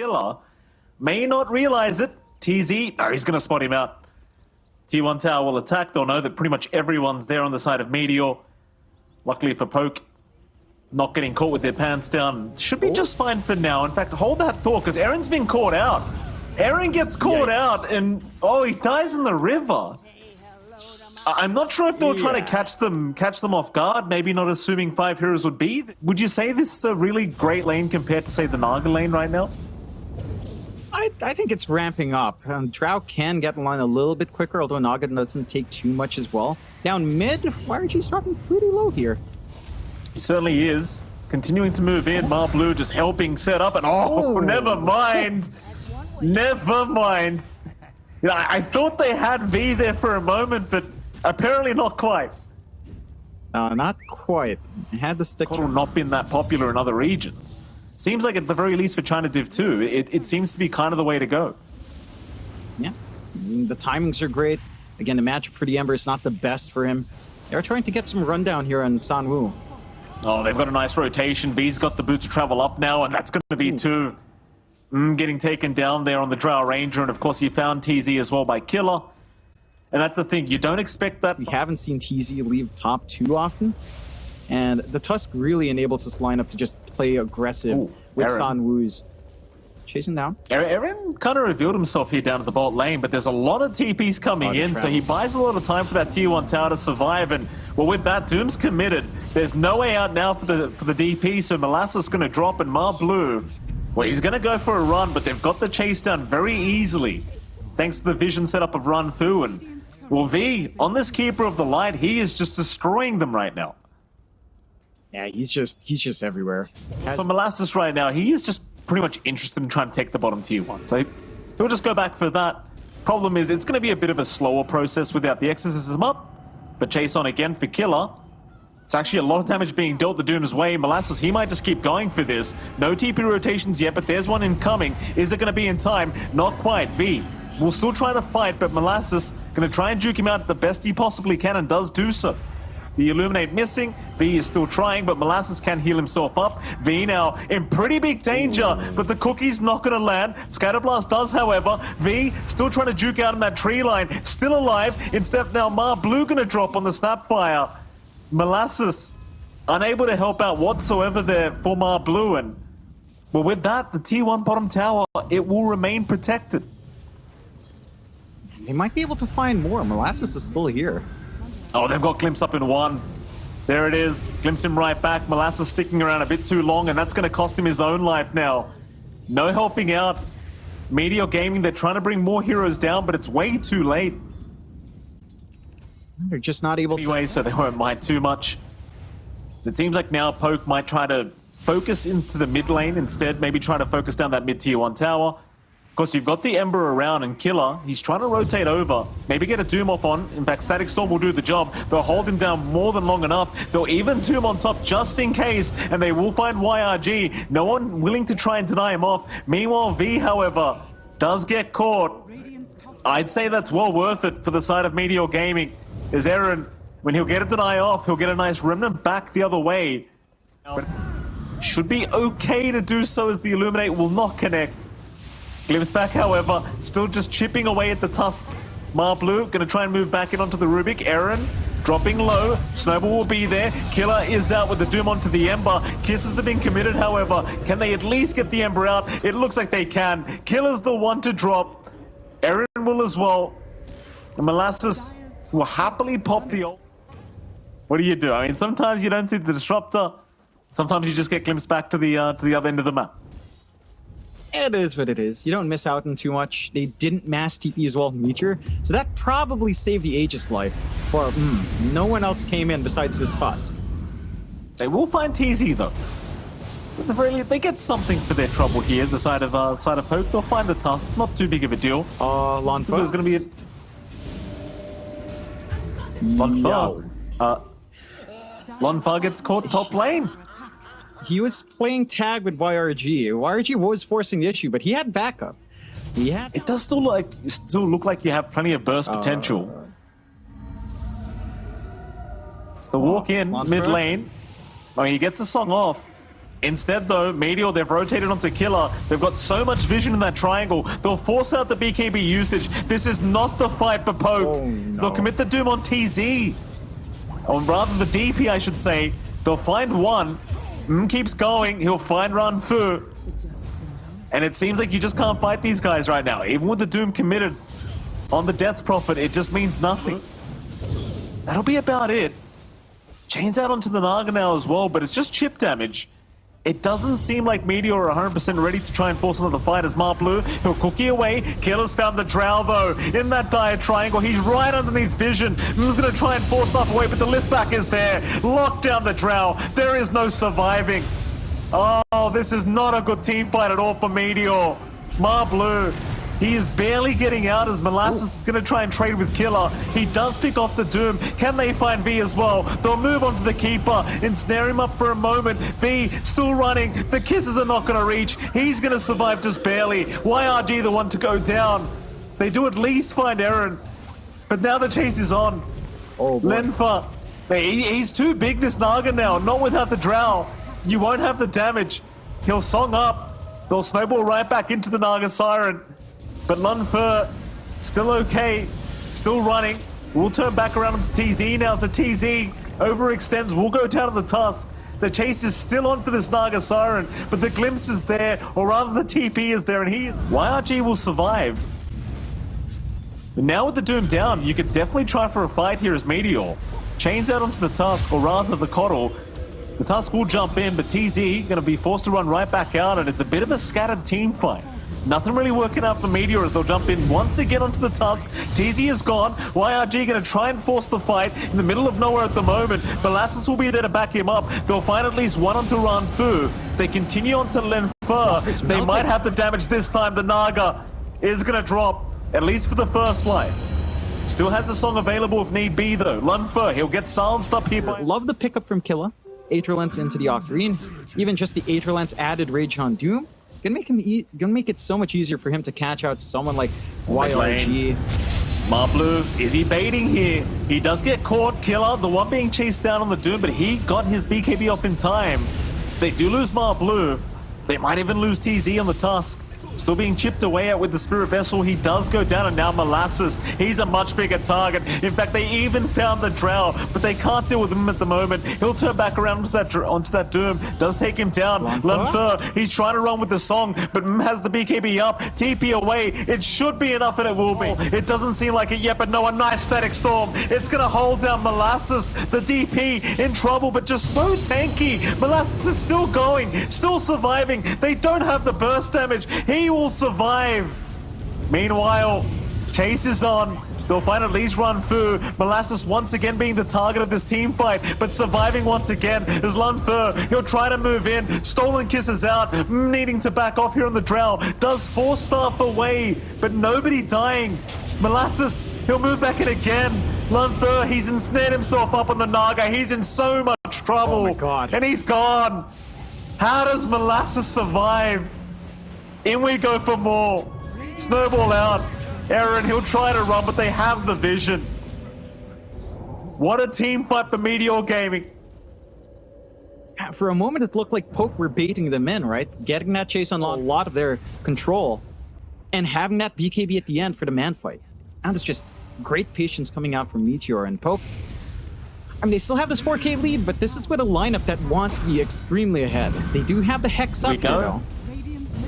Killer. May not realize it. TZ, oh, he's going to spot him out. T1 Tower will attack. They'll know that pretty much everyone's there on the side of Meteor. Luckily for Poke, not getting caught with their pants down. Should be just fine for now. In fact, hold that thought, because Aaron's been caught out. Aaron gets caught out, and oh, he dies in the river. I'm not sure if they were trying to catch them off guard, maybe not assuming 5 heroes would be. Would you say this is a really great lane compared to, say, the Naga lane right now? I think it's ramping up. Drow can get in line a little bit quicker, although Naga doesn't take too much as well. Down mid, YRG's dropping pretty low here. He certainly is. Continuing to move in, Blue just helping set up, and oh, never mind. Never mind. You know, I thought they had V there for a moment, but apparently not quite. Not quite. I had the stick. Not been that popular in other regions. Seems like at the very least for China Div 2, it seems to be kind of the way to go. Yeah, the timings are great. Again, the matchup for the Ember is not the best for him. They're trying to get some rundown here on Sanwu. Oh, they've got a nice rotation. V's got the boot to travel up now, and that's going to be two. Getting taken down there on the Drow Ranger, and of course you found TZ as well by Killer. And that's the thing, you don't expect that. We haven't seen TZ leave top too often. And the Tusk really enables this lineup to just play aggressive with Sanwu's. Chasing down. Aaron kind of revealed himself here down at the bot lane, but there's a lot of TPs coming in, so he buys a lot of time for that tier 1 tower to survive. And well, with that, Doom's committed. There's no way out now for the DP, so Molasses going to drop, and Blue, well, he's going to go for a run, but they've got the chase down very easily, thanks to the vision setup of Run Through. And well, V, on this Keeper of the Light, he is just destroying them right now. Yeah, he's just everywhere. For Molasses right now, he is just pretty much interested in trying to take the bottom tier 1. So he'll just go back for that. Problem is, it's going to be a bit of a slower process without the exorcism up. But chase on again for Killer. It's actually a lot of damage being dealt the Doom's way. Molasses, he might just keep going for this. No TP rotations yet, but there's one incoming. Is it going to be in time? Not quite. V will still try to fight, but Molasses going to try and juke him out the best he possibly can, and does do so. The Illuminate missing. V is still trying, but Molasses can heal himself up. V now in pretty big danger, but the cookie's not going to land. Scatterblast does, however. V still trying to juke out in that tree line. Still alive. Instead now, Blue going to drop on the Snapfire. Molasses unable to help out whatsoever there for Blue. And well, with that, the T1 bottom tower, it will remain protected. They might be able to find more. Molasses is still here. Oh, they've got Glimpse up in 1. There it is. Glimpse him right back. Molasses sticking around a bit too long, and that's going to cost him his own life now. No helping out. Meteor Gaming, they're trying to bring more heroes down, but it's way too late. They're just not able to. Anyway, so they won't mind too much. So it seems like now Poke might try to focus into the mid lane instead, maybe try to focus down that mid tier 1 tower. Of course, you've got the Ember around, and Killer, he's trying to rotate over. Maybe get a Doom off on. In fact, Static Storm will do the job. They'll hold him down more than long enough. They'll even Doom on top just in case, and they will find YRG. No one willing to try and deny him off. Meanwhile, V, however, does get caught. I'd say that's well worth it for the side of Meteor Gaming. Is Aaron, when he'll get a deny off, he'll get a nice remnant back the other way. But should be okay to do so, as the Illuminate will not connect. Glimpse back, however, still just chipping away at the tusks. Blue going to try and move back in onto the Rubik. Aaron dropping low. Snowball will be there. Killer is out with the Doom onto the Ember. Kisses have been committed, however. Can they at least get the Ember out? It looks like they can. Killer's the one to drop. Aaron will as well. And Molasses will happily pop the ult. What do you do? I mean, sometimes you don't see the disruptor. Sometimes you just get glimpsed back to the other end of the map. It is what it is. You don't miss out on too much. They didn't mass TP as well, Meteor, so that probably saved the Aegis life. For no one else came in besides this Tusk. They will find TZ though. So at the very least, they get something for their trouble here. The side of Poke, they'll find the Tusk. Not too big of a deal. Lanfa. There's going to be a Lanfa. Lanfa gets caught top lane. He was playing tag with YRG. YRG was forcing the issue, but he had backup. It does still look like you have plenty of burst potential. It's the walk in mid lane. I mean, he gets the song off. Instead, though, Meteor, they've rotated onto Killer. They've got so much vision in that triangle. They'll force out the BKB usage. This is not the fight for Poke. Oh, no. So they'll commit the Doom on TZ. Or rather, the DP, I should say. They'll find one. Keeps going. He'll find Ranfu. And it seems like you just can't fight these guys right now. Even with the Doom committed on the Death Prophet, it just means nothing. That'll be about it. Chains out onto the Naga now as well, but it's just chip damage. It doesn't seem like Meteor are 100% ready to try and force another fight as Blue. He'll cookie away. Killer's found the Drow though. In that dire triangle, he's right underneath vision. Who's going to try and force stuff away, but the lift back is there. Lock down the Drow. There is no surviving. Oh, this is not a good team fight at all for Meteor. Blue. He is barely getting out as Molasses is going to try and trade with Killer. He does pick off the Doom. Can they find V as well? They'll move on to the Keeper, ensnare him up for a moment. V still running. The kisses are not going to reach. He's going to survive just barely. YRG the one to go down. They do at least find Eren. But now the chase is on. Oh, boy. Lenfa. He's too big, this Naga now. Not without the Drow. You won't have the damage. He'll song up. They'll snowball right back into the Naga Siren. But Lunfer, still okay, still running. We'll turn back around to TZ now, so TZ overextends, we'll go down to the Tusk. The chase is still on for this Naga Siren, but the glimpse is there, or rather the TP is there, and YRG will survive. But now with the Doom down, you could definitely try for a fight here as Meteor. Chains out onto the Tusk, or rather the Coddle. The Tusk will jump in, but TZ gonna be forced to run right back out, and it's a bit of a scattered team fight. Nothing really working out for Meteor as they'll jump in once again onto the Tusk. TZ is gone. YRG going to try and force the fight in the middle of nowhere at the moment. Molasses will be there to back him up. They'll find at least one onto Ranfu. As they continue onto Lenfer, they might have the damage this time. The Naga is going to drop, at least for the first life. Still has the song available if need be, though. Lenfer, he'll get silenced up here by... Love the pickup from Killa. Aetherlance into the Octarine. Even just the Aetherlance added Rage on Doom. Gonna make it so much easier for him to catch out someone like YRG. Blue, is he baiting here? He does get caught. Killer, the one being chased down on the Doom, but he got his BKB off in time. So they do lose Blue. They might even lose TZ on the Tusk. Still being chipped away at with the Spirit Vessel. He does go down, and now Molasses. He's a much bigger target. In fact, they even found the Drow, but they can't deal with him at the moment. He'll turn back around onto that Doom. Does take him down. Lunfer, he's trying to run with the song, but has the BKB up. TP away. It should be enough, and it will be. It doesn't seem like it yet, but no, a nice static storm. It's going to hold down Molasses. The DP in trouble, but just so tanky. Molasses is still going, still surviving. They don't have the burst damage. He will survive. Meanwhile, chase is on. They'll find at least Ranfu. Molasses once again being the target of this team fight, but surviving once again is Lunfer. He'll try to move in. Stolen Kisses out, needing to back off here on the Drow. Does force staff away, but nobody dying. Molasses, he'll move back in again. Lunfer, he's ensnared himself up on the Naga. He's in so much trouble. Oh my God. And he's gone. How does Molasses survive? In we go for more. Snowball out. Eren, he'll try to run, but they have the vision. What a team fight for Meteor Gaming. For a moment, it looked like Poke were baiting them in, right? Getting that chase on a lot of their control and having that BKB at the end for the man fight. And it's just great patience coming out from Meteor and Poke. I mean, they still have this 4K lead, but this is with a lineup that wants to be extremely ahead. They do have the Hex up there, though.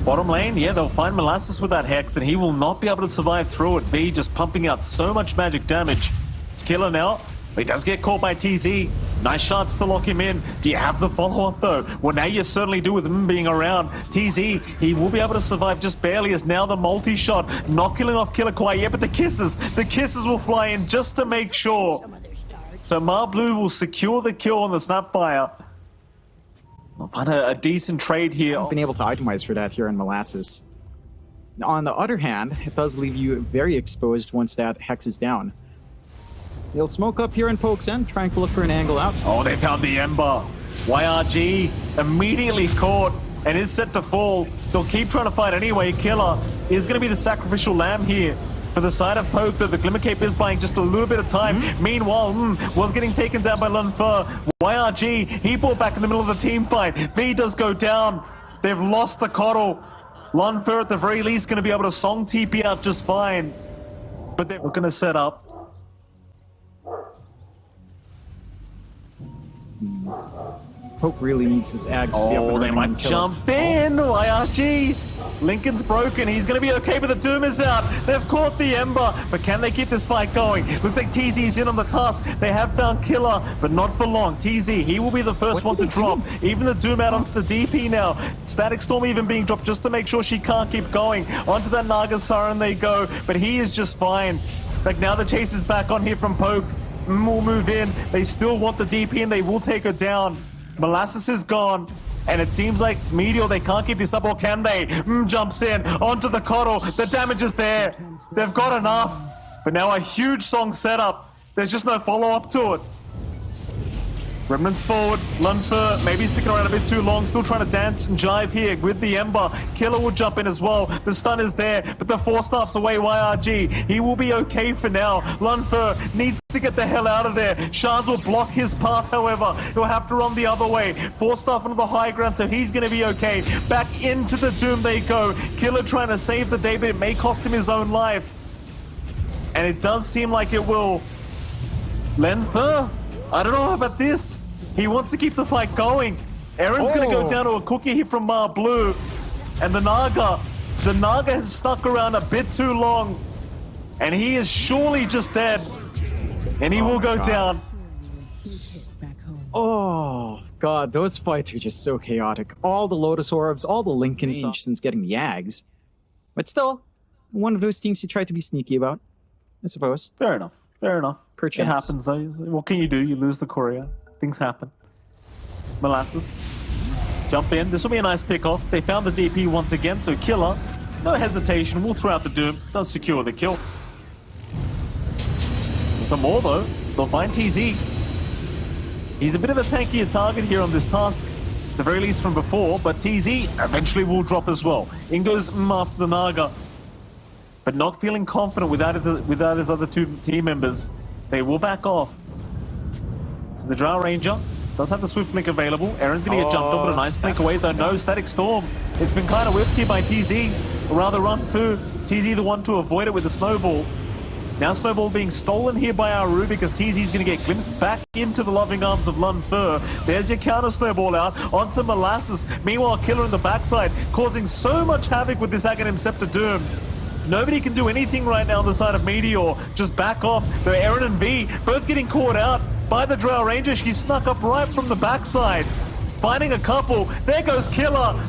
Bottom lane, yeah, they'll find Molasses with that Hex, and he will not be able to survive through it. V just pumping out so much magic damage. It's Killer now. He does get caught by TZ. Nice shots to lock him in. Do you have the follow-up, though? Well, now you certainly do with him being around. TZ, he will be able to survive just barely as now the multi-shot. Not killing off Killer quite yet, but the kisses will fly in just to make sure. So Blue will secure the kill on the Snapfire. I'll find a decent trade here. I've been able to itemize for that here in Molasses. On the other hand, it does leave you very exposed once that Hex is down. He'll smoke up here in Poke's end, trying to look for an angle out. Oh, they found the Ember. YRG immediately caught and is set to fall. They'll keep trying to fight anyway. Killer is going to be the sacrificial lamb here. For the side of Poke, though, the Glimmer Cape is buying just a little bit of time. Meanwhile, was getting taken down by Lunfer. YRG, he brought back in the middle of the team fight. V does go down. They've lost the Coddle. Lunfer, at the very least, going to be able to song TP out just fine. But they're going to set up. Poke really needs his Ags to be up and Oh, they running might and kill jump in. YRG. Lincoln's broken. He's going to be okay, but the Doom is out. They've caught the Ember, but can they keep this fight going? Looks like TZ's in on the task. They have found Killer, but not for long. TZ, he will be the first one to drop. Even the Doom out onto the DP now. Static Storm even being dropped just to make sure she can't keep going. Onto that Naga Siren they go, but he is just fine. Like now the chase is back on here from Poke. Will move in. They still want the DP and they will take her down. Molasses is gone. And it seems like Meteor, they can't keep this up, or can they? Jumps in onto the Coddle. The damage is there. They've got enough. But now a huge song setup. There's just no follow-up to it. Remnants forward. Lunfer maybe sticking around a bit too long. Still trying to dance and jive here with the Ember. Killer will jump in as well. The stun is there, but the Force Staff's away. YRG. He will be okay for now. Lunfer needs to get the hell out of there. Shards will block his path, however. He'll have to run the other way. Force Staff onto the high ground, so he's going to be okay. Back into the Doom they go. Killer trying to save the day, but it may cost him his own life. And it does seem like it will. Lunfer? I don't know about this. He wants to keep the fight going. Aaron's going to go down to a cookie hit from Mar Blue. And the Naga has stuck around a bit too long. And he is surely just dead. And he will go down. Oh, God, those fights are just so chaotic. All the Lotus Orbs, all the Lincolns, since getting the Ags. But still, one of those things you try to be sneaky about, I suppose. Fair enough. Fair enough. Perchance. It happens though. What can you do? You lose the courier. Things happen. Molasses. Jump in. This will be a nice pick-off. They found the DP once again, so Killer, no hesitation, will throw out the Doom. Does secure the kill. For more though, they'll find TZ. He's a bit of a tankier target here on this task, at the very least from before, but TZ eventually will drop as well. In goes after the Naga. But not feeling confident without his other two team members. They will back off. So the Drow Ranger does have the Swift Blink available. Aaron's going to get jumped on, but a nice blink away though. No, Static Storm. It's been kind of whiffed here by TZ. Or rather Run Fu. TZ the one to avoid it with the Snowball. Now Snowball being stolen here by Aru because TZ's going to get glimpsed back into the loving arms of Lun Fur. There's your counter Snowball out onto Molasses. Meanwhile, Killer in the backside causing so much havoc with this Aghanim Scepter Doom. Nobody can do anything right now on the side of Meteor. Just back off. Though Aaron and V both getting caught out by the Drow Ranger. She snuck up right from the backside. Finding a couple. There goes Killer.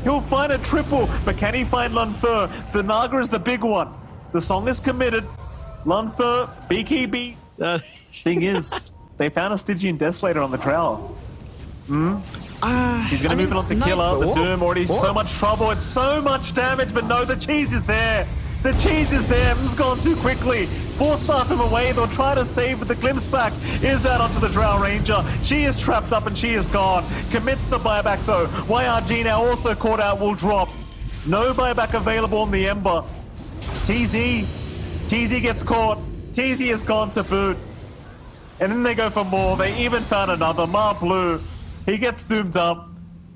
He'll find a triple. But can he find Lunfer? The Naga is the big one. The song is committed. Lunfer, BKB. Thing is, they found a Stygian Desolator on the Drow. He's going to move it on to Killer. The Doom already so much trouble. It's so much damage, but no, the cheese is there. The cheese is there. It's gone too quickly. Force Staff him away. They'll try to save, but the glimpse back is out onto the Drow Ranger. She is trapped up and she is gone. Commits the buyback though. YRG now also caught out, will drop. No buyback available on the Ember. It's TZ. TZ gets caught. TZ is gone to boot. And then they go for more. They even found another. Mar Blue. He gets doomed up.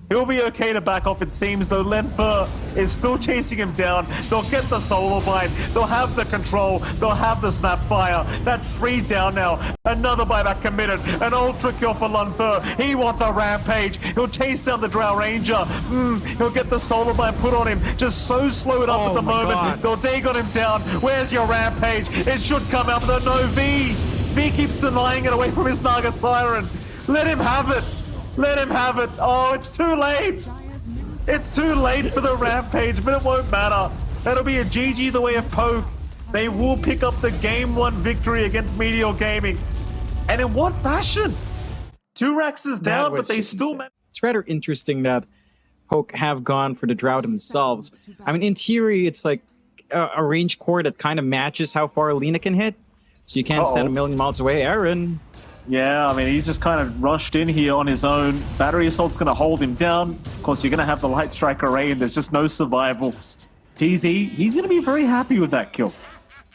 He'll be okay to back off, it seems, though Lenfer is still chasing him down. They'll get the Solar Bind. They'll have the control. They'll have the Snapfire. That's 3 down now. Another buyback committed. An ultra kill for Lenfer. He wants a rampage. He'll chase down the Drow Ranger. He'll get the Solar Bind put on him. Just so slowed up at the moment. God. They'll dig on him down. Where's your rampage? It should come out, but no V. V keeps denying it away from his Naga Siren. Let him have it. Let him have it. Oh, it's too late. It's too late for the rampage, but it won't matter. That'll be a GG the way of Poke. They will pick up the Game 1 victory against Meteor Gaming. And in what fashion? 2 racks is down, but they still... It's rather interesting that Poke have gone for the Drow themselves. I mean, in theory, it's like a range core that kind of matches how far Alina can hit. So you can't stand a million miles away. Aaron... Yeah, I mean, he's just kind of rushed in here on his own. Battery Assault's going to hold him down. Of course, you're going to have the Light Strike Array, and there's just no survival. TZ, he's going to be very happy with that kill.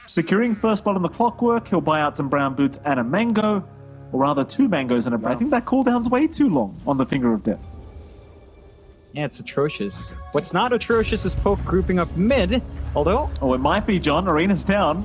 Securing first blood on the clockwork, he'll buy out some brown boots and a mango, or rather 2 mangoes and a... I think that cooldown's way too long on the Finger of Death. Yeah, it's atrocious. What's not atrocious is Poke grouping up mid, although... Oh, it might be, John. Arena's down.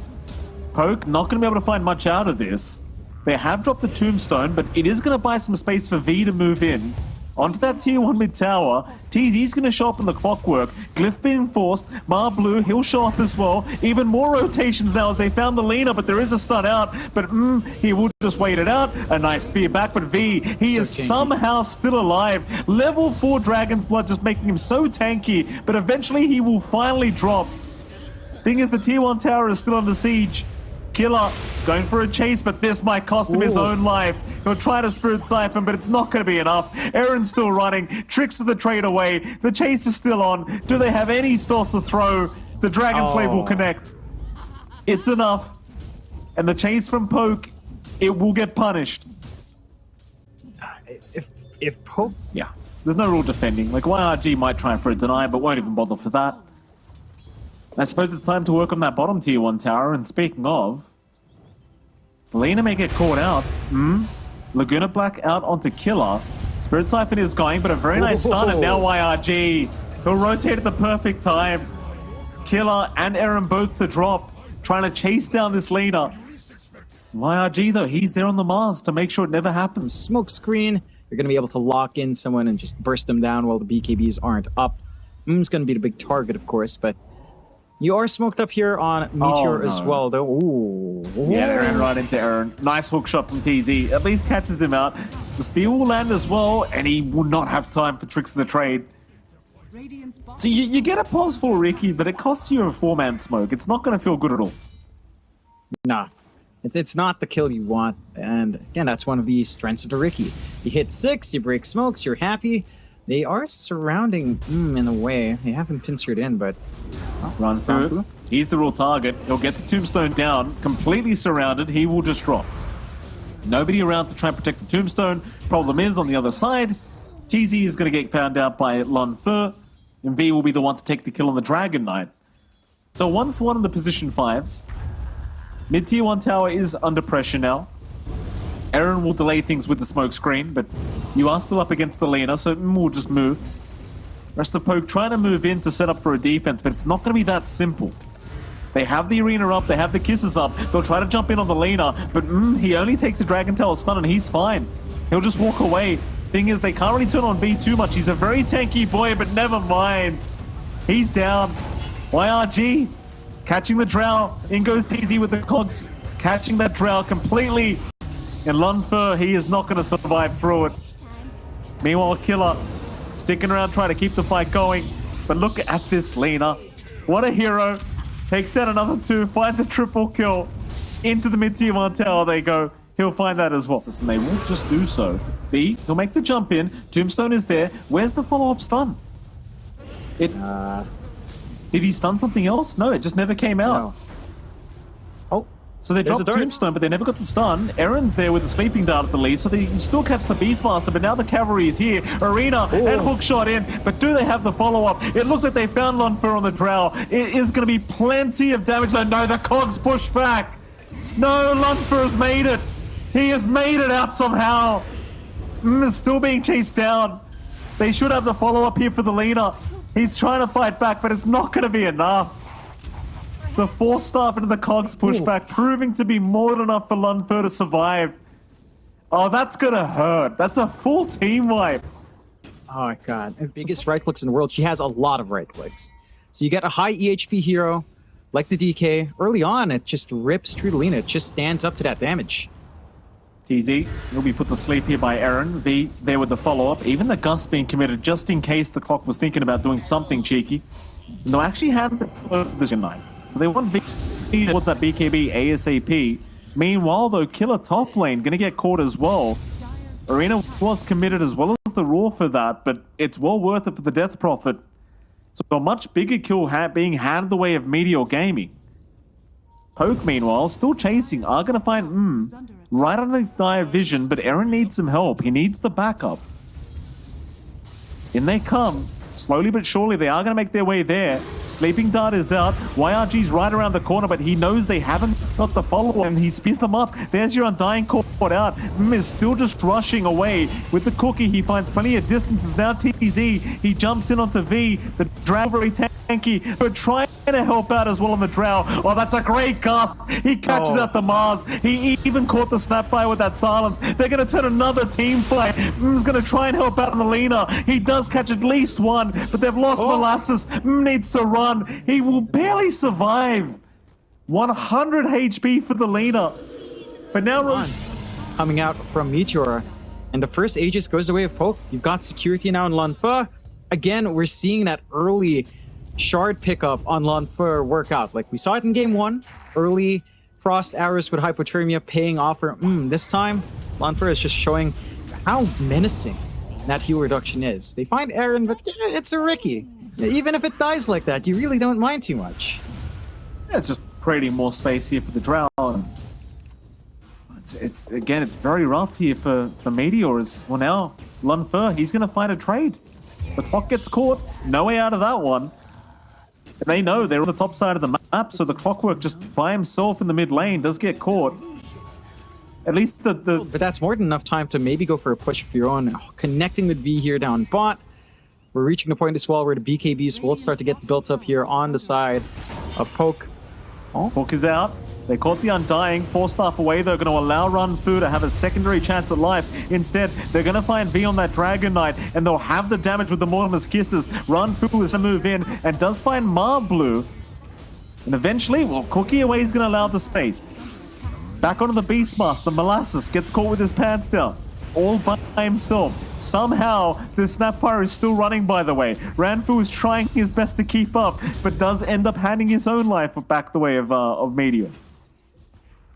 Poke not going to be able to find much out of this. They have dropped the tombstone, but it is going to buy some space for V to move in. Onto that tier 1 mid tower. TZ's going to show up in the clockwork. Glyph being forced. Mar Blue, he'll show up as well. Even more rotations now as they found the Lena, but there is a stun out. But he will just wait it out. A nice spear back, but V, he is somehow still alive. Level 4 Dragon's Blood just making him so tanky, but eventually he will finally drop. Thing is, the tier 1 tower is still under siege. Killer going for a chase, but this might cost him his own life. He'll try to Spirit Siphon, but it's not going to be enough. Aaron's still running. Tricks of the trade away. The chase is still on. Do they have any spells to throw? The Dragon Slave will connect. It's enough. And the chase from Poke, it will get punished. If Poke... Yeah, there's no rule defending. Like, YRG might try for a deny, but won't even bother for that. I suppose it's time to work on that bottom tier 1 tower, and speaking of, Lena may get caught out. Laguna Black out onto Killer. Spirit Siphon is going, but a very nice stun, and now YRG. He'll rotate at the perfect time. Killer and Aaron both to drop, trying to chase down this Lena. YRG though, he's there on the Mars to make sure it never happens. Smoke screen, you're going to be able to lock in someone and just burst them down while the BKBs aren't up. It's going to be the big target, of course, but you are smoked up here on Meteor as well, though. Ooh. Yeah, Aaron right into Aaron. Nice hook shot from TZ. At least catches him out. The spear will land as well, and he will not have time for tricks of the trade. So you get a pause for Ricky, but it costs you a 4-man smoke. It's not going to feel good at all. Nah. It's not the kill you want, and again, that's one of the strengths of the Ricky. You hit 6, you break smokes, you're happy. They are surrounding in a way. They haven't pincered in, but... Run through. He's the real target. He'll get the tombstone down, completely surrounded. He will just drop. Nobody around to try and protect the tombstone. Problem is, on the other side, TZ is going to get found out by Lon Fur, and V will be the one to take the kill on the Dragon Knight. So 1-for-1 in the position 5s. Mid-tier 1 tower is under pressure now. Aaron will delay things with the smoke screen, but you are still up against the Lena, so we'll just move. Rest of Poke trying to move in to set up for a defense, but it's not going to be that simple. They have the arena up, they have the kisses up, they'll try to jump in on the Lena, but he only takes a Dragon Tail stun and he's fine. He'll just walk away. Thing is, they can't really turn on V too much. He's a very tanky boy, but never mind. He's down. YRG catching the Drow. In goes TZ with the cogs, catching that Drow completely. And Lunfer, he is not going to survive through it. Meanwhile, Killer sticking around trying to keep the fight going. But look at this Lena. What a hero. Takes down another 2, finds a triple kill. Into the mid-tier 1 tower they go. He'll find that as well. And they will just do so. B, he'll make the jump in. Tombstone is there. Where's the follow-up stun? Did he stun something else? No, it just never came out. No. Oh. So they dropped Tombstone, but they never got the stun. Aaron's there with the sleeping dart at the lead, so they still catch the Beastmaster, but now the cavalry is here. Arena and hookshot in, but do they have the follow-up? It looks like they found Lunfer on the Drow. It is going to be plenty of damage. No, the cogs push back. No, Lunfer has made it. He has made it out somehow. Is still being chased down. They should have the follow-up here for the leader. He's trying to fight back, but it's not going to be enough. The 4-staff into the cogs pushback, proving to be more than enough for Lunfer to survive. Oh, that's going to hurt. That's a full team wipe. Oh my god. Biggest right clicks in the world. She has a lot of right clicks. So you get a high EHP hero, like the DK. Early on, it just rips through the Lena. It just stands up to that damage. TZ will be put to sleep here by Aaron. V there with the follow-up. Even the gust being committed just in case the clock was thinking about doing something cheeky. And they'll actually have this night. So they want V with that BKB ASAP. Meanwhile, though, Killer top lane going to get caught as well. Arena was committed as well as the Raw for that, but it's well worth it for the Death Prophet. So a much bigger kill being had in the way of Meteor Gaming. Poke, meanwhile, still chasing, are going to find right under dire vision, but Aaron needs some help. He needs the backup. In they come. Slowly but surely, they are going to make their way there. Sleeping Dart is out. YRG's right around the corner, but he knows they haven't got the follow-up, and he speeds them up. There's your Undying caught out. Is still just rushing away. With the cookie, he finds plenty of distances. Now TZ, he jumps in onto V. The Drow very tanky, but trying to help out as well on the Drow. Oh, that's a great cast. He catches out the Mars. He even caught the Snapfire with that silence. They're going to turn another team fight. He's going to try and help out Melina. He does catch at least one, but they've lost Molasses. Needs to run. He will barely survive. 100 HP for the leader. But now Runs coming out from Meteor, and the first Aegis goes away with Poke. You've got security now in Lanfa. Again, we're seeing that early shard pickup on Lanfa work out. Like we saw it in game 1. Early frost arrows with hypothermia paying off for this time. Lanfa is just showing how menacing that heal reduction is. They find Aaron, but it's a Ricky. Even if it dies like that, you really don't mind too much. Yeah, it's just creating more space here for the Drow. It's again, it's very rough here for Meteor. Well, now Lunfer, he's going to find a trade. The clock gets caught. No way out of that one. And they know they're on the top side of the map, so the Clockwork just by himself in the mid lane does get caught. At least the But that's more than enough time to maybe go for a push of your own. Connecting with V here down bot. We're reaching the point as well where the BKBs will start to get built up here on the side of Poke. Poke is out. They caught the Undying. 4 staff away. They're going to allow Runfu to have a secondary chance at life. Instead, they're going to find V on that Dragon Knight, and they'll have the damage with the Mortimer's Kisses. Runfu is to move in and does find Marblue. And eventually, well, Cookie Away is going to allow the space. Back onto the Beastmaster. Molasses gets caught with his pants down. All by himself. Somehow, the Snapfire is still running, by the way. Ranfu is trying his best to keep up, but does end up handing his own life back the way of Meteor.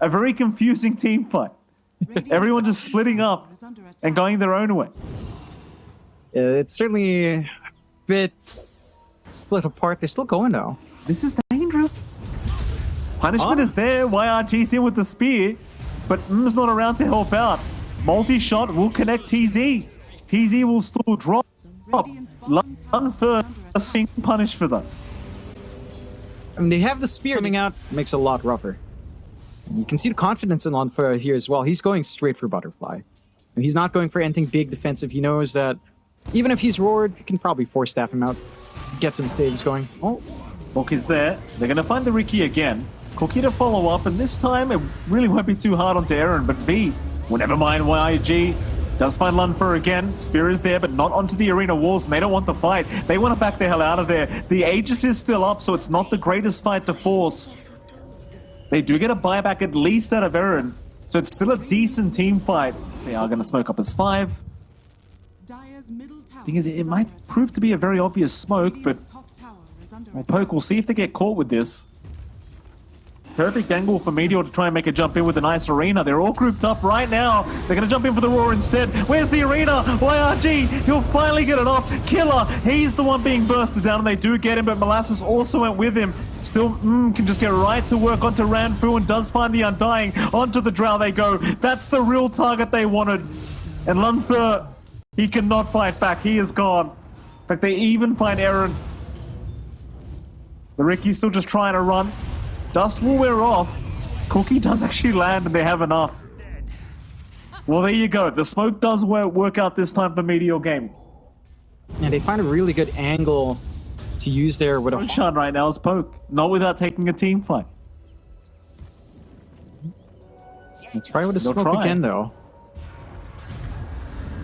A very confusing team fight. Everyone just splitting up and going their own way. It's certainly a bit split apart. They're still going, though. This is dangerous. Punishment is there. YRG's in with the spear, but M's not around to help out. Multi-shot will connect TZ. TZ will still drop. Lun first, being punished for that. I mean, they have the spear coming out. Makes it a lot rougher. And you can see the confidence in Lanfa here as well. He's going straight for Butterfly. He's not going for anything big defensive. He knows that even if he's roared, you can probably force staff him out. Get some saves going. Oh, Book is there. They're going to find the Ricky again. Cookie to follow up, and this time it really won't be too hard onto Aaron, but V, well, never mind. YG does find Lunfer again. Spear is there, but not onto the arena walls, and they don't want the fight. They want to back the hell out of there. The Aegis is still up, so it's not the greatest fight to force. They do get a buyback at least out of Aaron, so it's still a decent team fight. They are going to smoke up as 5. Thing is, it might prove to be a very obvious smoke, but well, Poke, we'll see if they get caught with this. Perfect angle for Meteor to try and make a jump in with a nice arena. They're all grouped up right now. They're going to jump in for the roar instead. Where's the arena? YRG, he'll finally get it off. Killer, he's the one being bursted down, and they do get him, but Molasses also went with him. Still, can just get right to work onto Ranfu and does find the Undying. Onto the Drow they go. That's the real target they wanted. And Lunfer, he cannot fight back. He is gone. In fact, they even find Aaron. The Ricky's still just trying to run. Dust will wear off. Cookie does actually land, and they have enough. Well, there you go. The smoke does work out this time for Meteor game. And they find a really good angle to use there with a Roshan right now is Poke. Not without taking a team fight. Let's try with a smoke again, though.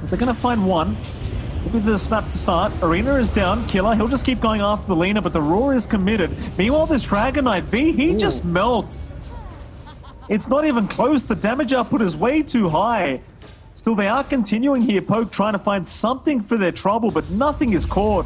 They're going to find one. Look at the snap to start. Arena is down. Killer, he'll just keep going after the Lena, but the Roar is committed. Meanwhile, this Dragon Knight, V, he just melts. It's not even close. The damage output is way too high. Still, they are continuing here. Poke trying to find something for their trouble, but nothing is caught.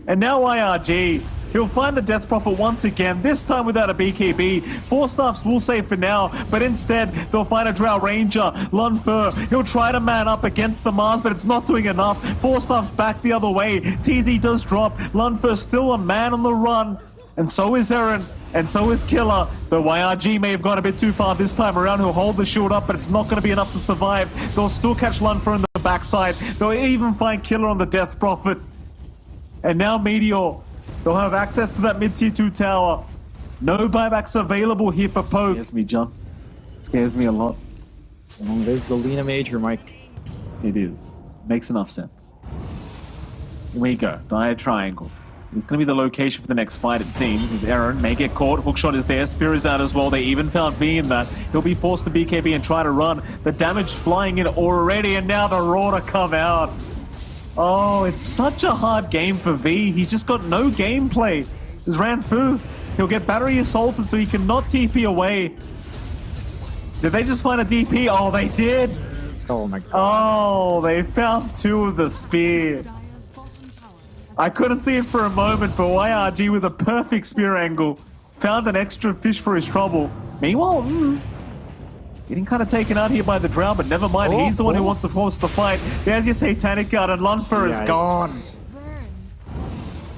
And now IRG, he'll find the Death Prophet once again, this time without a BKB. 4 staffs will save for now, but instead, they'll find a Drow Ranger, Lunfer. He'll try to man up against the Mars, but it's not doing enough. 4 staffs back the other way. TZ does drop. Lunfer still a man on the run. And so is Aaron, and so is Killer. The YRG may have gone a bit too far this time around. He'll hold the shield up, but it's not going to be enough to survive. They'll still catch Lunfer in the backside. They'll even find Killer on the Death Prophet. And now Meteor, they'll have access to that mid-tier 2 tower. No buybacks available here for Poke. Scares me, John. It scares me a lot. Well, there's the Lena Major, Mike. It is. Makes enough sense. Here we go. Dire triangle. It's going to be the location for the next fight, it seems, as Aaron may get caught. Hookshot is there. Spear is out as well. They even found V in that. He'll be forced to BKB and try to run. The damage flying in already, and now the Raw to come out. Oh, it's such a hard game for V. He's just got no gameplay. There's Ranfu. He'll get battery assaulted so he cannot TP away. Did they just find a DP? Oh, they did. Oh my god. Oh, they found 2 of the spear. I couldn't see it for a moment, but YRG with a perfect spear angle found an extra fish for his trouble. Meanwhile, getting kind of taken out here by the Drow, but never mind. He's the one who wants to force the fight. There's your Satanic Guard, and Lunfer is gone.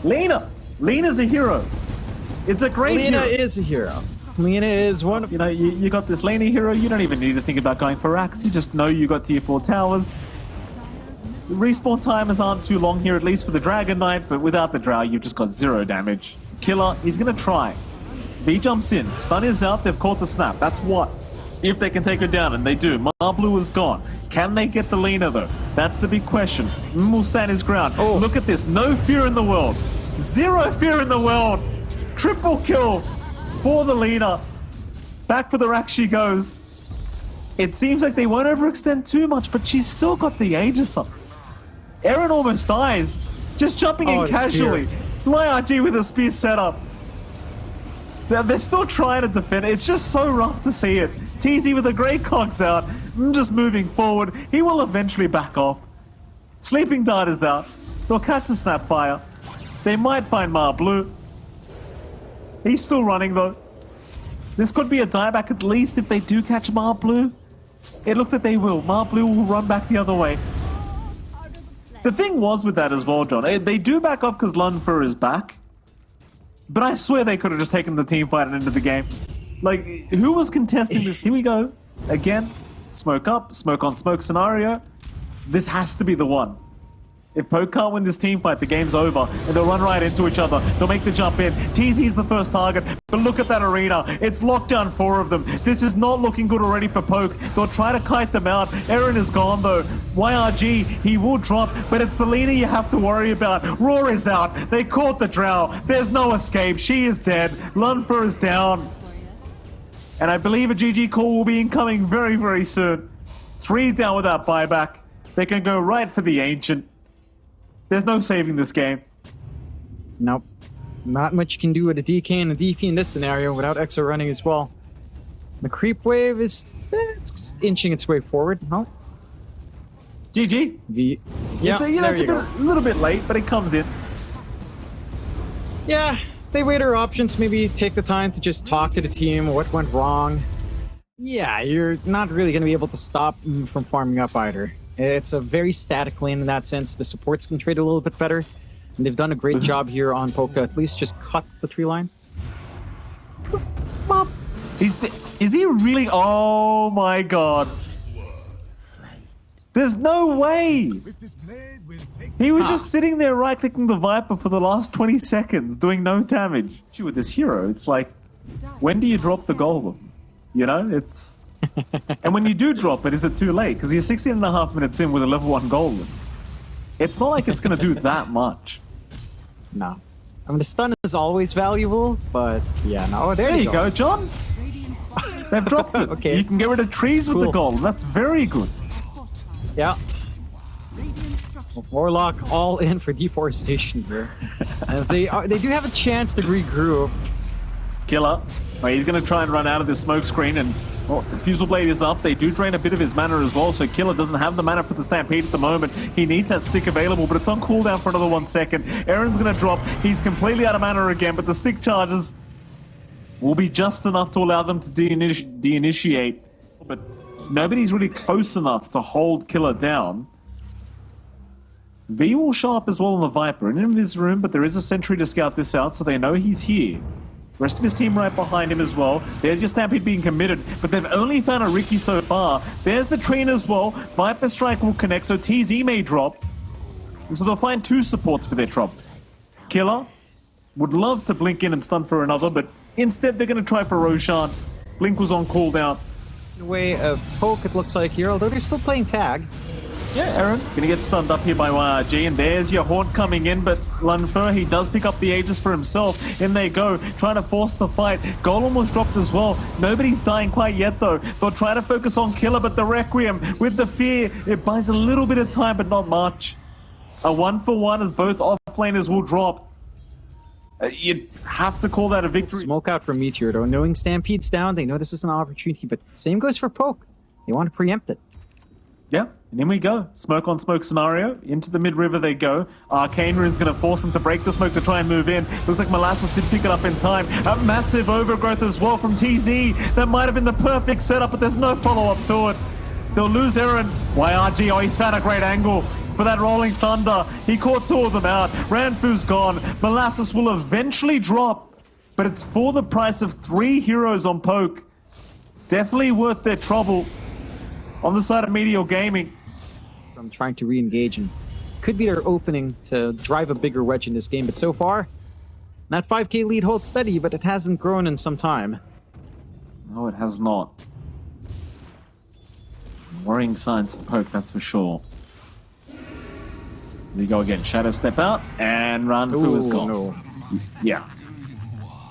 Lena's a hero. It's a great Lena hero. is a hero. Lena is one of... You know, you got this Lena hero. You don't even need to think about going for racks. You just know you got tier 4 towers. The respawn timers aren't too long here, at least for the Dragon Knight, but without the Drow, you've just got 0 damage. Killer, he's gonna try. V jumps in, stun is out, they've caught the snap. That's what. If they can take her down, and they do. Marblu is gone. Can they get the Lena, though? That's the big question. Will stand his ground. Oh, look at this. No fear in the world. 0 fear in the world. Triple kill for the Lena. Back for the rack she goes. It seems like they won't overextend too much, but she's still got the Aegis up. Aaron almost dies. Just jumping in casually. It's YRG with a spear setup. They're still trying to defend it. It's just so rough to see it. TZ with a great cogs out. Just moving forward. He will eventually back off. Sleeping Dart is out. They'll catch the Snapfire. They might find Marblu. He's still running though. This could be a dieback at least if they do catch Marblu. It looks like they will. Marblu will run back the other way. The thing was with that as well, John, they do back up because Lunfer is back. But I swear they could have just taken the team fight and ended the game. Like, who was contesting this? Here we go. Again, smoke up, smoke on smoke scenario. This has to be the one. If Poke can't win this team fight, the game's over, and they'll run right into each other. They'll make the jump in. TZ's the first target, but look at that arena. It's locked down 4 of them. This is not looking good already for Poke. They'll try to kite them out. Aaron is gone, though. YRG, he will drop, but it's the Lena you have to worry about. Roar is out. They caught the Drow. There's no escape. She is dead. Lunfer is down. And I believe a GG call will be incoming very, very soon. 3 down without buyback. They can go right for the Ancient. There's no saving this game. Nope. Not much you can do with a DK and a DP in this scenario without Exo running as well. The creep wave is it's inching its way forward. No? GG. Yeah, it's a little bit late, but it comes in. Yeah, they weighed their options. Maybe take the time to just talk to the team. What went wrong? Yeah, you're not really going to be able to stop them from farming up either. It's a very static lane in that sense. The supports can trade a little bit better. And they've done a great job here on Poke. At least just cut the tree line. Is he really? Oh my god. There's no way. He was just sitting there right-clicking the Viper for the last 20 seconds, doing no damage. With this hero, it's like, when do you drop the golem? You know, it's... And when you do drop it, is it too late? Because you're 16.5 minutes in with a level 1 golem. It's not like it's going to do that much. No. I mean, the stun is always valuable, but yeah, no. There you go, John. They've dropped it. Okay. You can get rid of trees with the golem. That's very good. Yeah. Warlock all in for deforestation here. As they do have a chance to regroup. Killer. Well, he's going to try and run out of this smoke screen, and Diffusal Blade is up. They do drain a bit of his mana as well, so Killer doesn't have the mana for the Stampede at the moment. He needs that stick available, but it's on cooldown for another 1 second. Aaron's going to drop. He's completely out of mana again, but the stick charges will be just enough to allow them to de-initiate. But nobody's really close enough to hold Killer down. V will show up as well in the Viper, in this room, but there is a sentry to scout this out, so they know he's here. Rest of his team right behind him as well. There's your Stampede being committed, but they've only found a Riki so far. There's the train as well. Viper Strike will connect, so TZ may drop. So they'll find 2 supports for their trouble. Killer would love to blink in and stun for another, but instead they're going to try for Roshan. Blink was on cooldown. In a way of poke, it looks like here, although they're still playing tag. Yeah, Aaron gonna get stunned up here by YRG, and there's your Haunt coming in, but Lunfer, he does pick up the Aegis for himself. In they go, trying to force the fight. Golem was dropped as well. Nobody's dying quite yet though. They'll try to focus on Killer, but the Requiem with the fear, it buys a little bit of time, but not much. A 1-for-1 as both offlaners will drop. You'd have to call that a victory. Smoke out from Meteor though. Knowing Stampede's down, they know this is an opportunity, but same goes for poke. They want to preempt it. Yeah, and in we go. Smoke on smoke scenario. Into the mid-river they go. Arcane Rune's going to force them to break the smoke to try and move in. Looks like Molasses did pick it up in time. A massive overgrowth as well from TZ. That might have been the perfect setup, but there's no follow-up to it. They'll lose Aaron. YRG, oh, he's found a great angle for that Rolling Thunder. He caught two of them out. Ranfu's gone. Molasses will eventually drop, but it's for the price of 3 heroes on poke. Definitely worth their trouble. On the side of Meteor Gaming. From trying to re-engage, and could be their opening to drive a bigger wedge in this game, but so far, that 5k lead holds steady, but it hasn't grown in some time. No, it has not. Worrying signs for poke, that's for sure. There you go again. Shadow step out, and Ranfu is gone. No. Yeah.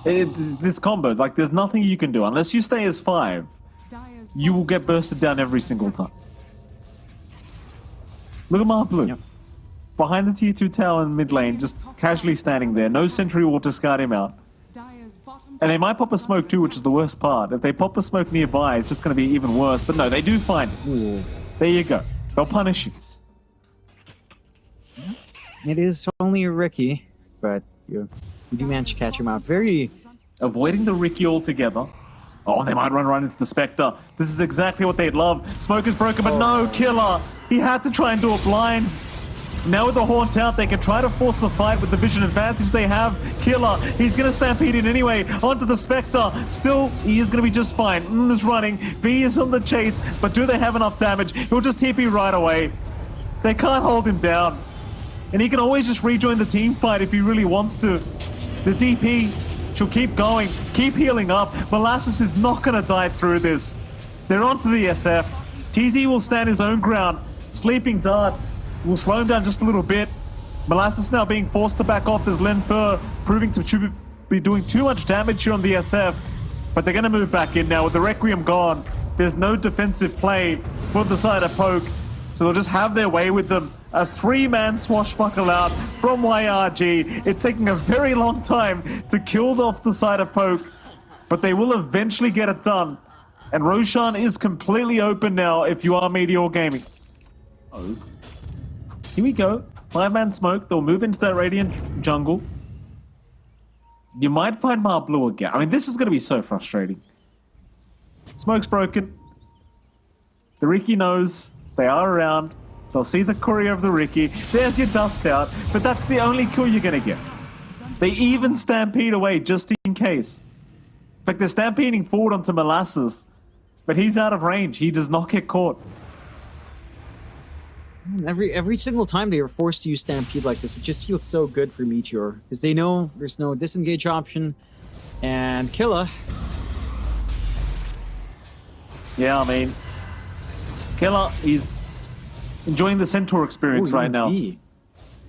It's this combo, like, there's nothing you can do. Unless you stay as 5, you will get bursted down every single time. Look at Mark Blue. Yep. Behind the tier 2 tower in mid lane, just casually standing there. No sentry wall to scout him out. And they might pop a smoke too, which is the worst part. If they pop a smoke nearby, it's just going to be even worse. But no, they do find it. Ooh. There you go. They'll punish you. It is only a Ricky, but you do manage to catch him out. Very... Avoiding the Ricky altogether. Oh, they might run right into the Spectre. This is exactly what they'd love. Smoke is broken, but no, Killer. He had to try and do a blind. Now with the Haunt out, they can try to force a fight with the vision advantage they have. Killer, he's going to stampede in anyway. Onto the Spectre. Still, he is going to be just fine. Is running. V is on the chase, but do they have enough damage? He'll just TP right away. They can't hold him down. And he can always just rejoin the team fight if he really wants to. The DP... she'll keep going, keep healing up. Molasses is not going to die through this. They're onto the SF. TZ will stand his own ground. Sleeping Dart will slow him down just a little bit. Molasses now being forced to back off as Lenfer proving to be doing too much damage here on the SF. But they're going to move back in now with the Requiem gone. There's no defensive play for the side of poke. So they'll just have their way with them. A 3-man swashbuckle out from YRG. It's taking a very long time to kill off the side of poke, but they will eventually get it done. And Roshan is completely open now if you are Meteor Gaming. Oh. Here we go. 5-man smoke. They'll move into that Radiant jungle. You might find Mar Blue again. I mean, this is going to be so frustrating. Smoke's broken. The Ricky knows they are around. They'll see the courier of the Ricky. There's your dust out, but that's the only kill you're going to get. They even stampede away just in case. In fact, they're stampeding forward onto Molasses, but he's out of range. He does not get caught. Every single time they are forced to use Stampede like this, it just feels so good for Meteor. Because they know there's no disengage option. And Killa. Yeah, I mean, Killer is enjoying the Centaur experience right now. V.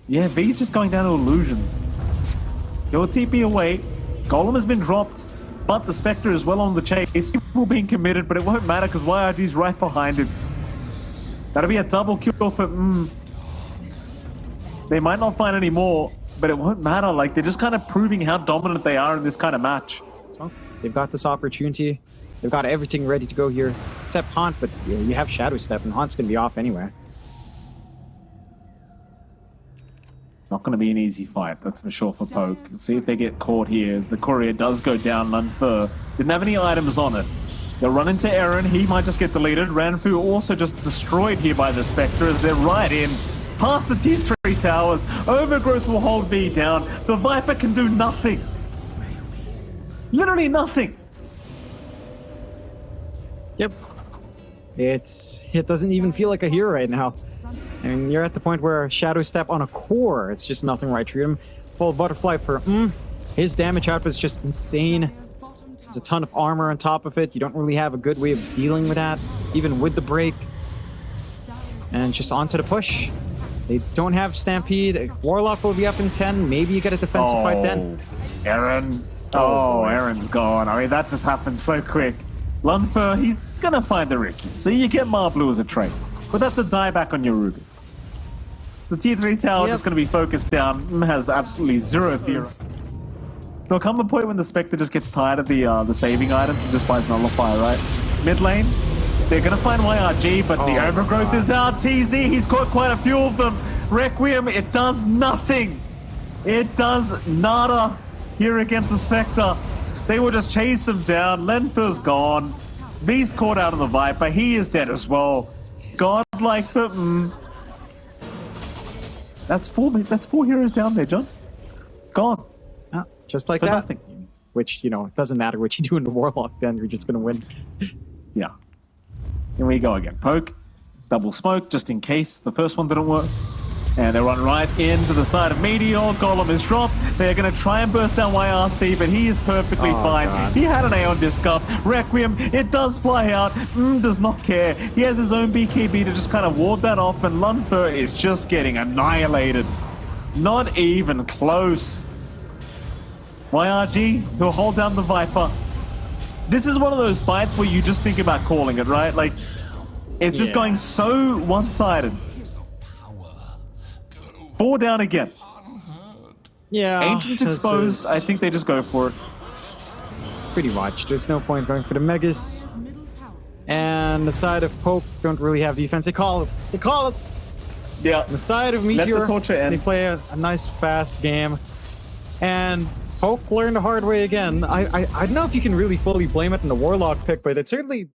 Yeah, V's just going down to illusions. Go TP away. Golem has been dropped, but the Spectre is well on the chase. People being committed, but it won't matter because YRG's right behind him. That'll be a double kill for... They might not find any more, but it won't matter. Like, they're just kind of proving how dominant they are in this kind of match. So, they've got this opportunity. They've got everything ready to go here, except Haunt, but you have Shadow Step, and Haunt's going to be off anyway. Not going to be an easy fight, that's for sure for Poke. Let's see if they get caught here as the courier does go down. Lunfer didn't have any items on it. They'll run into Aaron, he might just get deleted. Ranfu also just destroyed here by the Spectre as they're right in. Past the tier 3 towers, Overgrowth will hold V down. The Viper can do nothing. Literally nothing. Yep. It doesn't even feel like a hero right now. I mean, you're at the point where Shadow Step on a core, it's just melting right through him. Full Butterfly for his damage output is just insane. There's a ton of armor on top of it. You don't really have a good way of dealing with that, even with the break. And just onto the push. They don't have Stampede. Warlock will be up in 10. Maybe you get a defensive fight then. Aaron. Oh, Aaron's gone. I mean, that just happened so quick. Lunfer, he's gonna find the Ricky. So you get Marblue as a trade. But that's a dieback on your Ruby. The tier 3 tower just gonna be focused down. Has absolutely zero fears. There'll come a point when the Spectre just gets tired of the saving items and just buys Nullify, right? Mid lane, they're gonna find YRG, but the Overgrowth is out. TZ, he's caught quite a few of them. Requiem, it does nothing. It does nada here against the Spectre. They will just chase him down. Lenther's gone. V's caught out of the Viper. He is dead as well. Godlike for That's four heroes down there, John. Gone. Just like For that. nothing. Which, you know, it doesn't matter what you do in the Warlock, then you're just going to win. Yeah. Here we go again. Poke. Double smoke, just in case the first one didn't work. And they run right into the side of Meteor. Golem is dropped. They're going to try and burst down YRC, but he is perfectly fine. God. He had an Aeon Disc up. Requiem, it does fly out. Does not care. He has his own BKB to just kind of ward that off, and Lunfer is just getting annihilated. Not even close. YRG, he'll hold down the Viper. This is one of those fights where you just think about calling it, right? Like, it's just going so one-sided. 4 down again. Yeah. Ancients exposed. I think they just go for it. Pretty much. There's no point going for the Megas. And the side of Poke don't really have defense. They call it. They call it. Yeah. The side of Meteor, the torture end. they play a nice, fast game. And Poke learned the hard way again. I don't know if you can really fully blame it on the Warlock pick, but it certainly